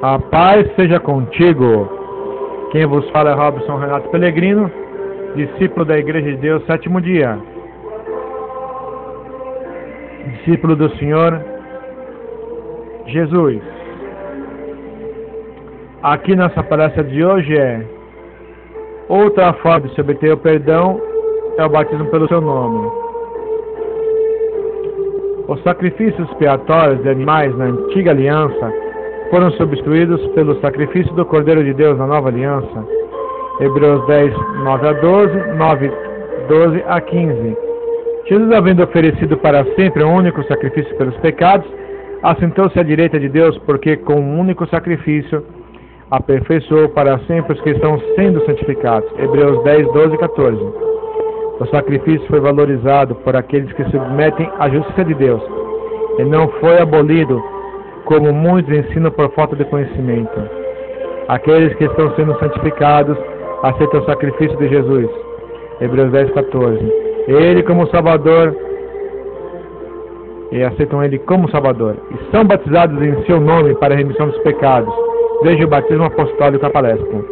A paz seja contigo. Quem vos fala é Robson Renato Pellegrino, discípulo da Igreja de Deus, sétimo dia. Discípulo do Senhor Jesus. Aqui nossa palestra de hoje é: outra forma de se obter o perdão é o batismo pelo seu nome. Os sacrifícios expiatórios de animais na antiga aliança foram substituídos pelo sacrifício do Cordeiro de Deus na nova aliança. Hebreus 10, 9 a 12, 9, 12 a 15. Jesus, havendo oferecido para sempre um único sacrifício pelos pecados, assentou-se à direita de Deus, porque com um único sacrifício aperfeiçoou para sempre os que estão sendo santificados. Hebreus 10, 12 e 14. O sacrifício foi valorizado por aqueles que submetem à justiça de Deus, e não foi abolido, como muitos ensinam por falta de conhecimento. Aqueles que estão sendo santificados aceitam o sacrifício de Jesus. Hebreus 10, 14. Ele como Salvador, e aceitam Ele como Salvador, e são batizados em seu nome para a remissão dos pecados. Veja o batismo apostólico, a palestra.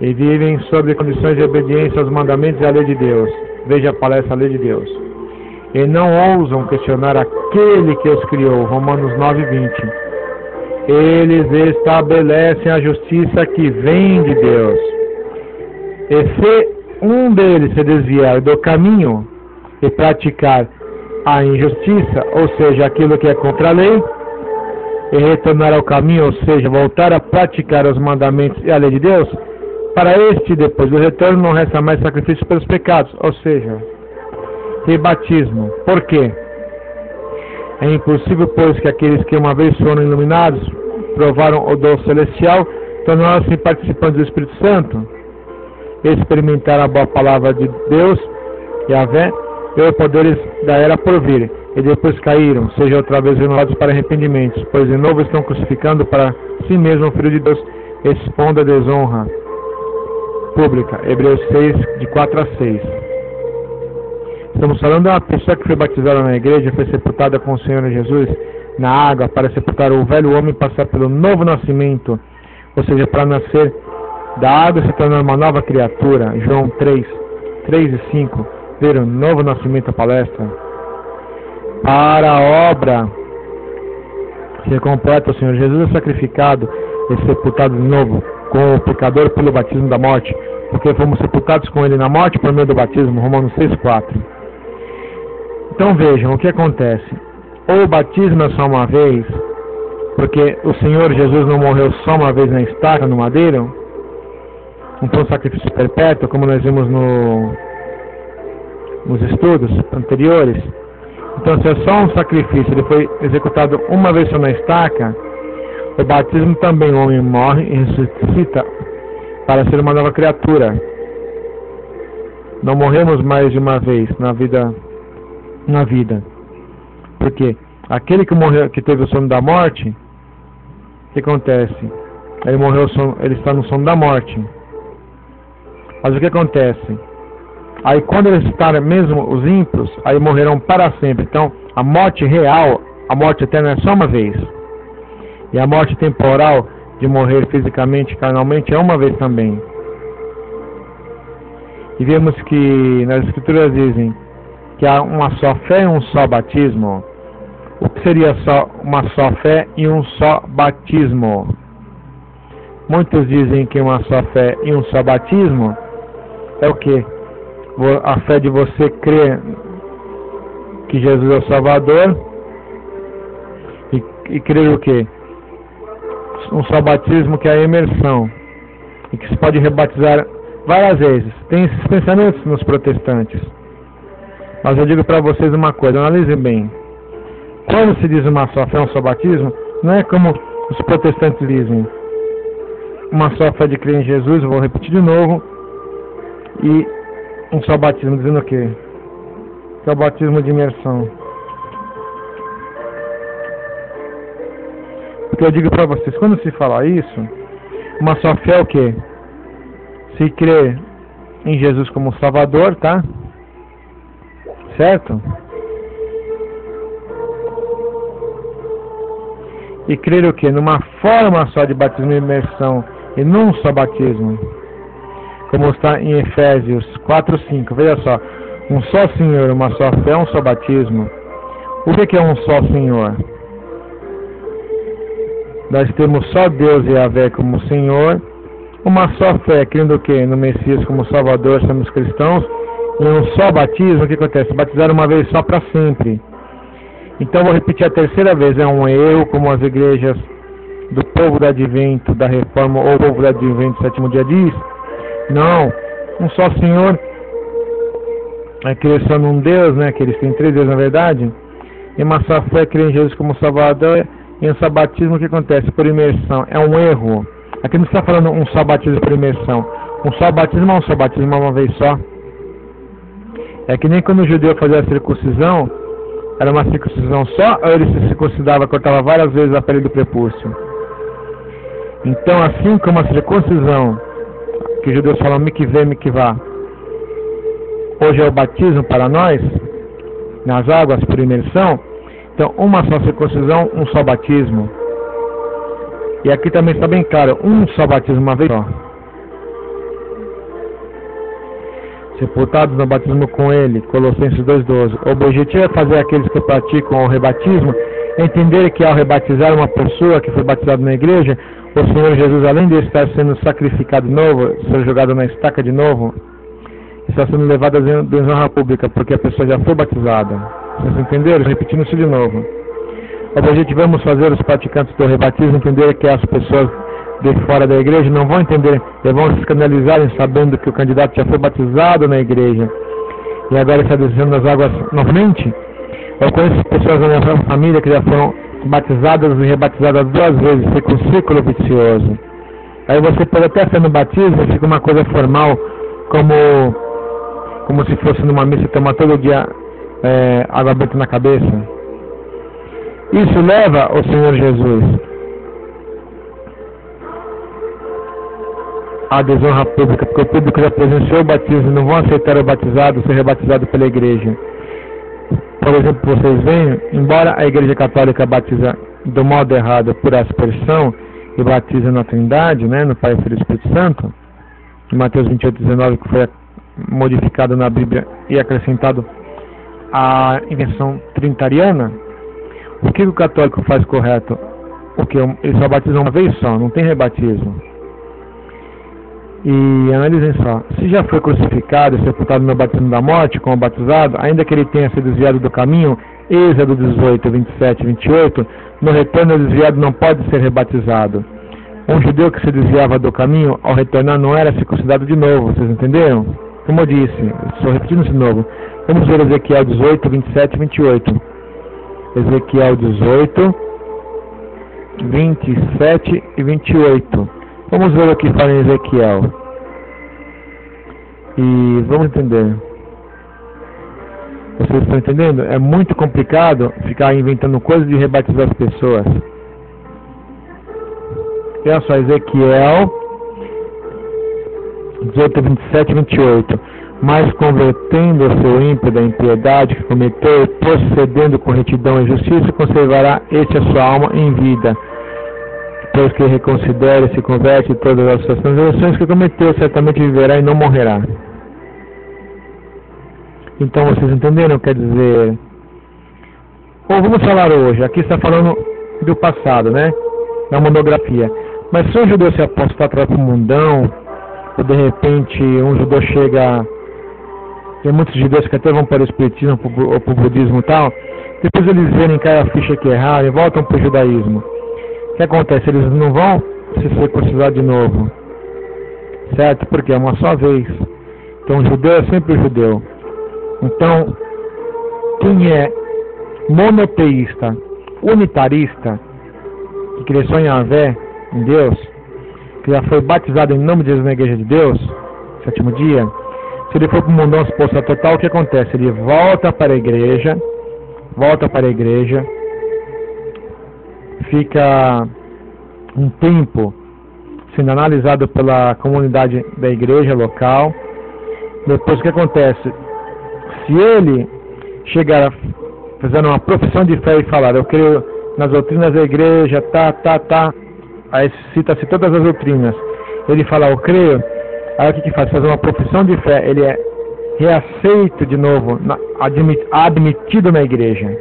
E vivem sob condições de obediência aos mandamentos e à lei de Deus. Veja a palestra, a lei de Deus. E não ousam questionar aquele que os criou. Romanos 9, 20. Eles estabelecem a justiça que vem de Deus. E se um deles se desviar do caminho e praticar a injustiça, ou seja, aquilo que é contra a lei, e retornar ao caminho, ou seja, voltar a praticar os mandamentos e a lei de Deus, para este, depois do retorno, não resta mais sacrifício pelos pecados, ou seja, rebatismo. Por quê? É impossível, pois, que aqueles que uma vez foram iluminados, provaram o dom celestial, tornaram-se participantes do Espírito Santo, experimentaram a boa palavra de Deus, Yahvé, e os poderes da era por vir, e depois caíram, sejam outra vez renovados para arrependimentos, pois de novo estão crucificando para si mesmo o Filho de Deus, expondo a desonra pública. Hebreus 6, de 4 a 6. Estamos falando de uma pessoa que foi batizada na igreja, foi sepultada com o Senhor Jesus na água para sepultar o velho homem e passar pelo novo nascimento, ou seja, para nascer da água e se tornar uma nova criatura. João 3, 3 e 5. Ver o novo nascimento, a palestra. Para a obra ser completa, o Senhor Jesus é sacrificado e sepultado de novo com o pecador pelo batismo da morte, porque fomos sepultados com ele na morte por meio do batismo. Romanos 6, 4. Então vejam o que acontece. Ou o batismo é só uma vez, porque o Senhor Jesus não morreu só uma vez na estaca, no madeiro, não foi um sacrifício perpétuo, como nós vimos nos estudos anteriores. Então, se é só um sacrifício, ele foi executado uma vez só na estaca, o batismo também, o homem morre e ressuscita para ser uma nova criatura. Não morremos mais de uma vez na vida. Porque aquele que morreu, que teve o sono da morte, o que acontece? Ele morreu, ele está no sono da morte. Mas o que acontece? Aí quando eles estarem mesmo os ímpios, aí morrerão para sempre. Então a morte real, a morte eterna é só uma vez. E a morte temporal, de morrer fisicamente, carnalmente, é uma vez também. E vemos que nas escrituras dizem que há uma só fé e um só batismo. O que seria uma só fé e um só batismo? Muitos dizem que uma só fé e um só batismo é o que? A fé de você crer que Jesus é o Salvador e crer o que? Um só batismo, que é a imersão, e que se pode rebatizar várias vezes. Tem esses pensamentos nos protestantes. Mas eu digo para vocês uma coisa, analisem bem. Quando se diz uma só fé, um só batismo, não é como os protestantes dizem. Uma só fé de crer em Jesus, vou repetir de novo, e um só batismo, dizendo o quê? Que é o batismo de imersão. Porque eu digo para vocês, quando se fala isso, uma só fé é o quê? Se crer em Jesus como Salvador, tá? Certo? e crer o quê? Numa forma só de batismo e imersão e num só batismo, como está em Efésios 4:5. Veja só, um só Senhor, uma só fé, um só batismo. O que é um só Senhor? Nós temos só Deus e Yahvé como Senhor, uma só fé, crendo o quê? No Messias como Salvador, somos cristãos, e um só batismo. O que acontece? Batizar uma vez só para sempre. Então vou repetir a terceira vez, é um erro, como as igrejas do povo do Advento, da Reforma, ou povo do Advento do sétimo dia diz. Não, um só Senhor, é crer só num Deus, né, que eles têm 3 deuses na verdade, e uma só fé, crer em Jesus como Salvador, e um só batismo. O que acontece? Por imersão. É um erro. Aqui não está falando um só batismo por imersão. Um só batismo é um só batismo uma vez só. É que nem quando o judeu fazia a circuncisão, era uma circuncisão só, ou ele se circuncidava, cortava várias vezes a pele do prepúcio. Então, assim como a circuncisão, que os judeus falam mikveh, mikvah, hoje é o batismo para nós, nas águas por imersão, então uma só circuncisão, um só batismo. E aqui também está bem claro, um só batismo uma vez só. Sepultados no batismo com ele, Colossenses 2:12. O objetivo é fazer aqueles que praticam o rebatismo entender que ao rebatizar uma pessoa que foi batizada na igreja, o Senhor Jesus, além de estar sendo sacrificado de novo, ser jogado na estaca de novo, está sendo levado à desonra pública, porque a pessoa já foi batizada. Vocês entenderam? Repetindo isso de novo. Objetivamos fazer os praticantes do rebatismo entender que as pessoas de fora da igreja não vão entender e vão se escandalizarem sabendo que o candidato já foi batizado na igreja e agora está descendo nas águas novamente. Eu conheço pessoas da minha família que já foram batizadas e rebatizadas 2 vezes, fica um círculo vicioso. Aí você pode até ser no batismo, fica uma coisa formal, como se fosse numa missa tomar todo dia água benta na cabeça. Isso leva ao Senhor Jesus a desonra pública, porque o público já presenciou o batismo e não vão aceitar o batizado ser rebatizado pela igreja. Por exemplo, vocês veem, embora a igreja católica batiza do modo errado por aspersão e batiza na Trindade, né, no Pai, Filho e Espírito Santo, em Mateus 28:19, que foi modificado na Bíblia e acrescentado a invenção trinitariana, o que o católico faz correto? O que? Eles só batizam uma vez só, não tem rebatismo. E analisem só, se já foi crucificado e sepultado no batismo da morte como batizado, ainda que ele tenha se desviado do caminho, Êxodo 18, 27 e 28, no retorno desviado não pode ser rebatizado. Um judeu que se desviava do caminho, ao retornar não era circuncidado de novo, vocês entenderam? Como eu disse, estou repetindo de novo. Vamos ver Ezequiel 18, 27 e 28. Ezequiel 18, 27 e 28. Vamos ver o que fala em Ezequiel. E vamos entender. Vocês estão entendendo? É muito complicado ficar inventando coisas de rebatizar as pessoas. Olha só, Ezequiel 18, 27 e 28. Mas convertendo o seu ímpio da impiedade que cometeu, procedendo com retidão e justiça, conservará este a sua alma em vida. Pois que reconsidere e se converte de todas as suas transgressões que cometeu, certamente viverá e não morrerá. Então vocês entenderam? Quer dizer, ou vamos falar hoje, aqui está falando do passado, né? Da monografia. Mas se um judeu se apostatar para o mundão, ou de repente um judeu chega, tem muitos judeus que até vão para o espiritismo ou para o budismo e tal, depois eles verem cada ficha que erraram e voltam para o judaísmo. O que acontece? Eles não vão se circuncidar de novo, certo? Porque é uma só vez. Então o judeu é sempre o judeu. Então, quem é monoteísta, unitarista, que cresceu em Yahvé, em Deus, que já foi batizado em nome de Jesus na igreja de Deus, sétimo dia, se ele for para o mundão se postar total, o que acontece? Ele volta para a igreja, fica um tempo sendo analisado pela comunidade da igreja local. Depois o que acontece? Se ele chegar a fazer uma profissão de fé e falar, eu creio nas doutrinas da igreja, aí cita-se todas as doutrinas. Ele fala, eu creio, aí o que faz? Fazer uma profissão de fé, ele é reaceito de novo, admitido na igreja.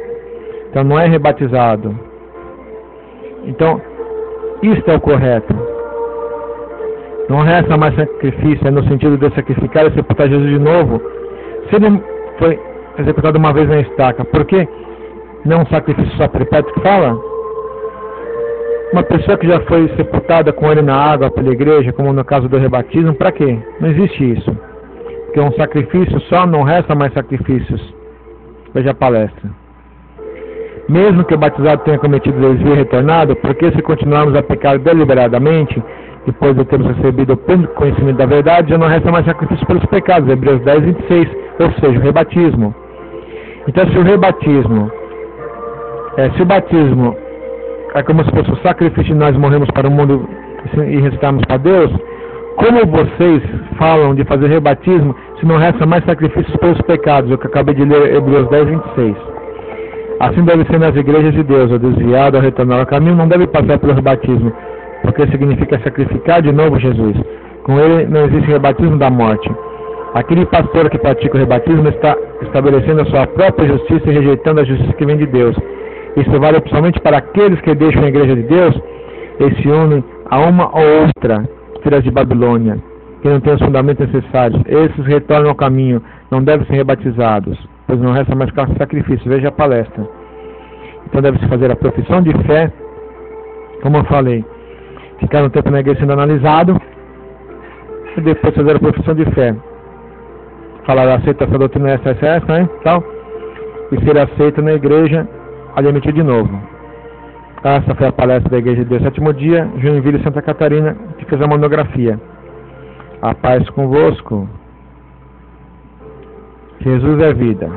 Então não é rebatizado. Então, isto é o correto. Não resta mais sacrifício, é no sentido de sacrificar e sepultar Jesus de novo. Se ele foi executado uma vez na estaca, por que não um sacrifício só perpétuo que fala? Uma pessoa que já foi sepultada com ele na água pela igreja, como no caso do rebatismo, para quê? Não existe isso. Porque um sacrifício só, não resta mais sacrifícios. Veja a palestra. Mesmo que o batizado tenha cometido desvio e retornado, porque se continuarmos a pecar deliberadamente, depois de termos recebido o pleno conhecimento da verdade, já não resta mais sacrifício pelos pecados. Hebreus 10, 26. Ou seja, o rebatismo. Então, se o batismo é como se fosse o sacrifício de nós morremos para o mundo e ressuscitarmos para Deus, como vocês falam de fazer rebatismo se não resta mais sacrifícios pelos pecados? Eu que acabei de ler Hebreus 10, 26. Assim deve ser nas igrejas de Deus. O desviado ao retornar ao caminho não deve passar pelo rebatismo, porque significa sacrificar de novo Jesus. Com ele não existe rebatismo da morte. Aquele pastor que pratica o rebatismo está estabelecendo a sua própria justiça e rejeitando a justiça que vem de Deus. Isso vale principalmente para aqueles que deixam a igreja de Deus e se unem a uma ou outra filhas de Babilônia, que não têm os fundamentos necessários. Esses retornam ao caminho, não devem ser rebatizados, pois não resta mais sacrifício. Veja a palestra. Então deve-se fazer a profissão de fé, como eu falei, ficar um tempo na igreja sendo analisado, e depois fazer a profissão de fé. Falar, aceita essa doutrina essa, né? Tal, e ser aceito na igreja, admitir de novo. Essa foi a palestra da Igreja de Deus, 7º dia, Joinville, Santa Catarina, que fez a monografia. A paz convosco. Jesus é vida.